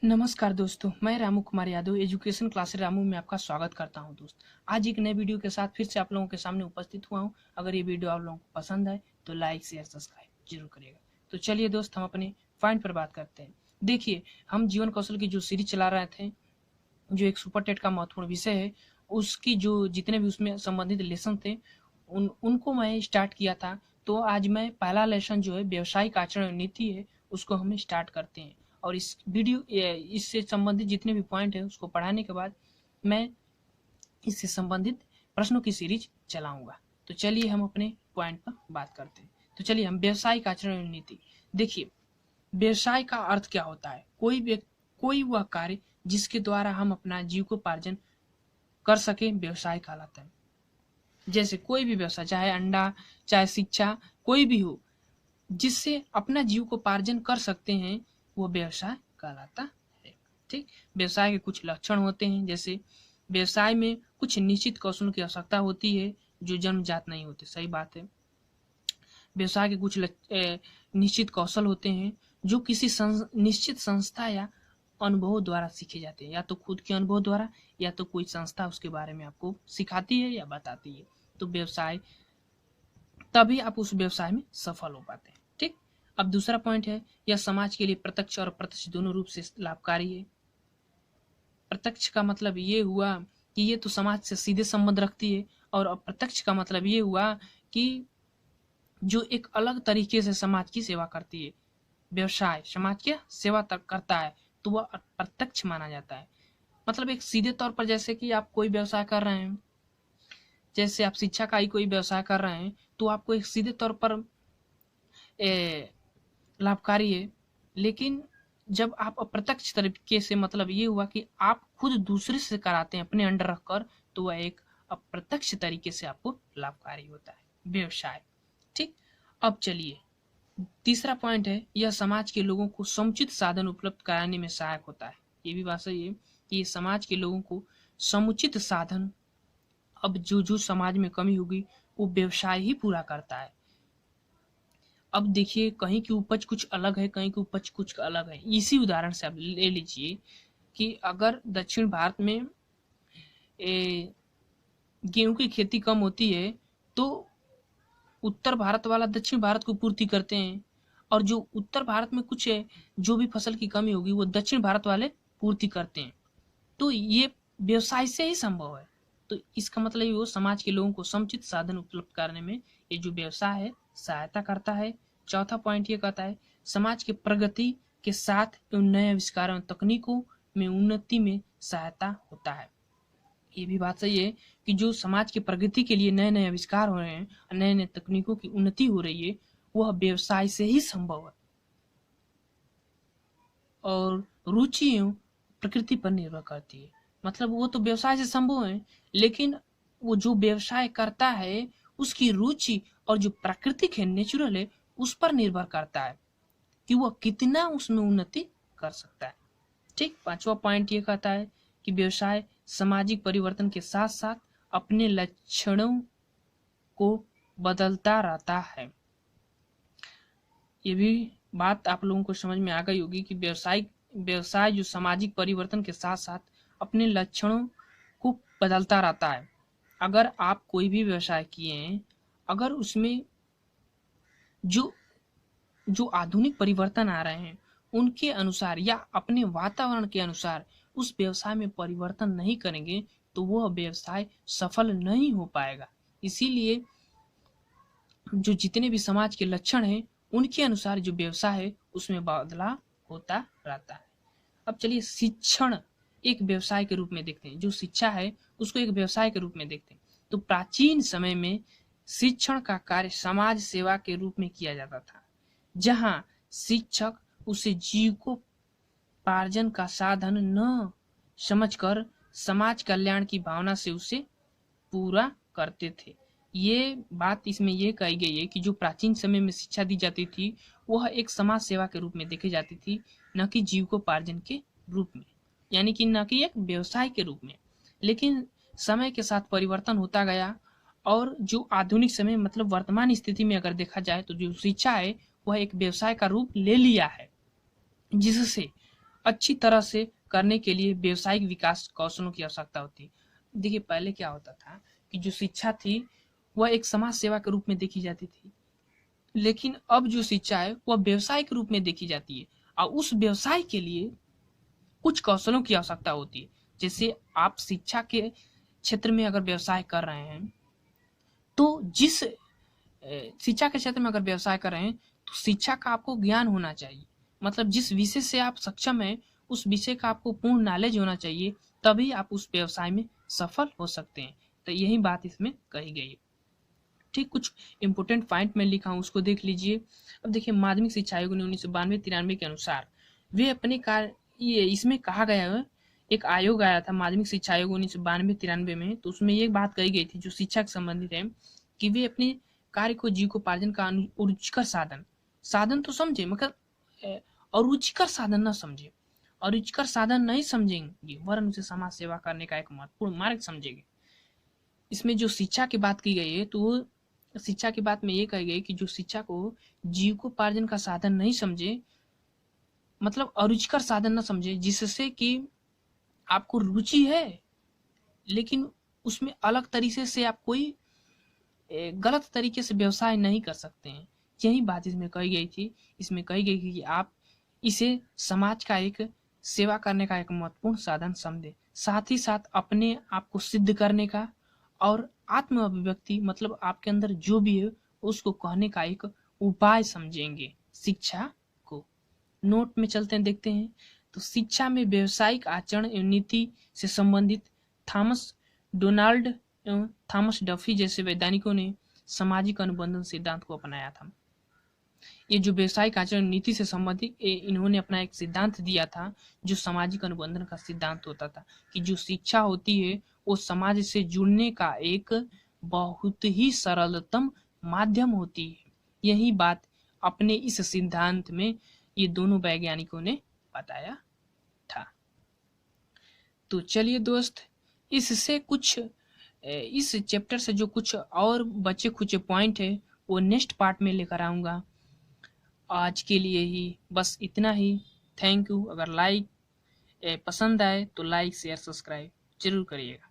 नमस्कार दोस्तों, मैं रामू कुमार यादव एजुकेशन क्लास रामू में आपका स्वागत करता हूं। दोस्त, आज एक नए वीडियो के साथ फिर से आप लोगों के सामने उपस्थित हुआ हूं। अगर ये वीडियो आप लोगों को पसंद आए तो लाइक शेयर सब्सक्राइब जरूर करिएगा। तो चलिए दोस्त, हम अपने पॉइंट पर बात करते हैं। देखिए, हम जीवन कौशल की जो सीरीज चला रहे थे, जो एक सुपर टेट का महत्वपूर्ण विषय है, उसकी जो जितने भी उसमें संबंधित लेसन थे उनको मैं स्टार्ट किया था। तो आज मैं पहला लेसन जो है व्यावसायिक आचरण नीति है, उसको हम स्टार्ट करते हैं। और इस वीडियो इससे संबंधित जितने भी पॉइंट है उसको पढ़ाने के बाद मैं इससे संबंधित प्रश्नों की सीरीज चलाऊंगा। तो चलिए हम अपने पॉइंट पर बात करते हैं। तो चलिए हम व्यावसायिक आचरण नीति। देखिए, व्यवसाय का अर्थ क्या होता है? कोई वह कार्य जिसके द्वारा हम अपना जीविकोपार्जन कर सके व्यवसाय कहलाता है। जैसे कोई भी व्यवसाय, चाहे अंडा, चाहे शिक्षा, कोई भी हो, जिससे अपना जीविकोपार्जन कर सकते हैं, वो व्यवसाय कहलाता है। ठीक, व्यवसाय के कुछ लक्षण होते हैं। जैसे व्यवसाय में कुछ निश्चित कौशल की आवश्यकता होती है जो जन्मजात नहीं होते। सही बात है। व्यवसाय के कुछ निश्चित कौशल होते हैं जो किसी निश्चित संस्था या अनुभव द्वारा सीखे जाते हैं, या तो खुद के अनुभव द्वारा या तो कोई संस्था उसके बारे में आपको सिखाती है या बताती है। तो व्यवसाय, तभी आप उस व्यवसाय में सफल हो पाते हैं। ठीक, अब दूसरा पॉइंट है, यह समाज के लिए प्रत्यक्ष और अप्रत्यक्ष दोनों रूप से लाभकारी है। प्रत्यक्ष का मतलब ये हुआ कि ये तो समाज से सीधे संबंध रखती है, और अप्रत्यक्ष का मतलब ये हुआ कि जो एक अलग तरीके से समाज की सेवा करती है। व्यवसाय समाज की सेवा करता है तो वह अप्रत्यक्ष माना जाता है। मतलब एक सीधे तौर पर, जैसे कि आप कोई व्यवसाय कर रहे हैं, जैसे आप शिक्षा का ही कोई व्यवसाय कर रहे हैं, तो आपको एक सीधे तौर पर लाभकारी है। लेकिन जब आप अप्रत्यक्ष तरीके से, मतलब ये हुआ कि आप खुद दूसरे से कराते हैं अपने अंडर रखकर, तो वह एक अप्रत्यक्ष तरीके से आपको लाभकारी होता है व्यवसाय। ठीक, अब चलिए तीसरा पॉइंट है, यह समाज के लोगों को समुचित साधन उपलब्ध कराने में सहायक होता है। ये भी बात सही है कि ये समाज के लोगों को समुचित साधन, अब जो समाज में कमी होगी वो व्यवसाय ही पूरा करता है। अब देखिए, कहीं की उपज कुछ अलग है, कहीं की उपज कुछ अलग है। इसी उदाहरण से आप ले लीजिए कि अगर दक्षिण भारत में गेहूं की खेती कम होती है तो उत्तर भारत वाला दक्षिण भारत को पूर्ति करते हैं, और जो उत्तर भारत में कुछ है, जो भी फसल की कमी होगी वो दक्षिण भारत वाले पूर्ति करते हैं। तो ये व्यवसाय से ही संभव है। तो इसका मतलब ये वो समाज के लोगों को समुचित साधन उपलब्ध कराने में ये जो व्यवसाय है सहायता करता है। चौथा पॉइंट ये कहता है, समाज के प्रगति के साथ एवं नए आविष्कारों एवं तकनीकों में उन्नति में सहायता होता है। ये भी बात सही है कि जो समाज की प्रगति के लिए नए नए आविष्कार हो रहे हैं, नए नए तकनीकों की उन्नति हो रही है, वह व्यवसाय से ही संभव है और रुचि एवं प्रकृति पर निर्भर करती है। मतलब वो तो व्यवसाय से संभव है, लेकिन वो जो व्यवसाय करता है उसकी रुचि और जो प्राकृतिक है, नेचुरल है, उस पर निर्भर करता है कि वह कितना उसमें उन्नति कर सकता है। ठीक, पांचवा पॉइंट ये कहता है कि व्यवसाय सामाजिक परिवर्तन के साथ साथ अपने लक्षणों को बदलता रहता है। ये भी बात आप लोगों को समझ में आ गई होगी कि व्यवसाय जो सामाजिक परिवर्तन के साथ साथ अपने लक्षणों को बदलता रहता है। अगर आप कोई भी व्यवसाय किए हैं, अगर उसमें जो आधुनिक परिवर्तन आ रहे हैं उनके अनुसार या अपने वातावरण के अनुसार उस व्यवसाय में परिवर्तन नहीं करेंगे तो वह व्यवसाय सफल नहीं हो पाएगा। इसीलिए जो जितने भी समाज के लक्षण हैं उनके अनुसार जो व्यवसाय है उसमें बदलाव होता रहता है। अब चलिए शिक्षण एक व्यवसाय के रूप में देखते हैं। जो शिक्षा है उसको एक व्यवसाय के रूप में देखते हैं। तो प्राचीन समय में शिक्षण का कार्य समाज सेवा के रूप में किया जाता था, जहां शिक्षक उसे जीविकोपार्जन का साधन न समझकर समाज कल्याण की भावना से उसे पूरा करते थे। ये बात इसमें यह कही गई है कि जो प्राचीन समय में शिक्षा दी जाती थी वह एक समाज सेवा के रूप में देखी जाती थी, न कि जीविकोपार्जन के रूप में, यानी कि न कि एक व्यवसाय के रूप में। लेकिन समय के साथ परिवर्तन होता गया और जो आधुनिक समय, मतलब वर्तमान स्थिति में अगर देखा जाए तो जो शिक्षा है वह एक व्यवसाय का रूप ले लिया है, जिससे अच्छी तरह से करने के लिए व्यवसायिक विकास कौशलों की आवश्यकता होती है। देखिए पहले क्या होता था कि जो शिक्षा थी वह एक समाज सेवा के रूप में देखी जाती थी, लेकिन अब जो शिक्षा है वह व्यवसाय के रूप में देखी जाती है और उस व्यवसाय के लिए कुछ कौशलों की आवश्यकता होती है। जैसे आप शिक्षा के क्षेत्र में अगर व्यवसाय कर रहे हैं तो शिक्षा के क्षेत्र में अगर व्यवसाय कर रहे हैं तो शिक्षा का आपको ज्ञान होना चाहिए, मतलब जिस विषय से आप सक्षम हैं उस विषय का आपको पूर्ण नॉलेज होना चाहिए, तभी आप उस व्यवसाय में सफल हो सकते हैं। तो यही बात इसमें कही गई है। ठीक, कुछ इंपोर्टेंट पॉइंट में लिखा हूँ उसको देख लीजिए। अब देखिए माध्यमिक शिक्षा आयोग ने 1992-93 के अनुसार वे अपने कार्य, ये इसमें कहा गया है, एक आयोग आया था माध्यमिक शिक्षा आयोग 1992-93 में, तो उसमें ये बात कही गई थी जो शिक्षा से संबंधित है कि वे अपने कार्य को जीविकोपार्जन का रुचिकर साधन तो समझे मगर अरुचिकर साधन न समझे, अरुचिकर साधन नहीं समझेंगे वरन उसे समाज सेवा करने का एक महत्वपूर्ण मार्ग समझेंगे। इसमें जो शिक्षा की बात की गई है तो शिक्षा की बात में ये कही गई कि जो शिक्षा को जीविकोपार्जन का साधन नहीं समझे, मतलब अरुचिकर साधन न समझे, जिससे कि आपको रुचि है लेकिन उसमें अलग तरीके से आप कोई गलत तरीके से व्यवसाय नहीं कर सकते हैं, यही बात इसमें कही गई थी। इसमें कही गई कि आप इसे समाज का एक सेवा करने का एक महत्वपूर्ण साधन समझें, साथ ही साथ अपने आप को सिद्ध करने का और आत्म अभिव्यक्ति, मतलब आपके अंदर जो भी है उसको कहने का एक उपाय समझेंगे शिक्षा को। नोट में चलते हैं, देखते हैं। तो शिक्षा में व्यावसायिक आचरण एवं नीति से संबंधित थॉमस डोनाल्ड एवं थॉमस डफी जैसे वैज्ञानिकों ने सामाजिक अनुबंधन सिद्धांत को अपनाया था। ये जो व्यावसायिक आचरण नीति से संबंधित इन्होंने अपना एक सिद्धांत दिया था जो सामाजिक अनुबंधन का सिद्धांत होता था, कि जो शिक्षा होती है वो समाज से जुड़ने का एक बहुत ही सरलतम माध्यम होती है। यही बात अपने इस सिद्धांत में ये दोनों वैज्ञानिकों ने बताया था। तो चलिए दोस्त, इससे कुछ इस चैप्टर से जो कुछ और बचे कुछ पॉइंट है वो नेक्स्ट पार्ट में लेकर आऊँगा। आज के लिए ही बस इतना ही। Thank you. अगर पसंद आए तो लाइक शेयर सब्सक्राइब जरूर करिएगा।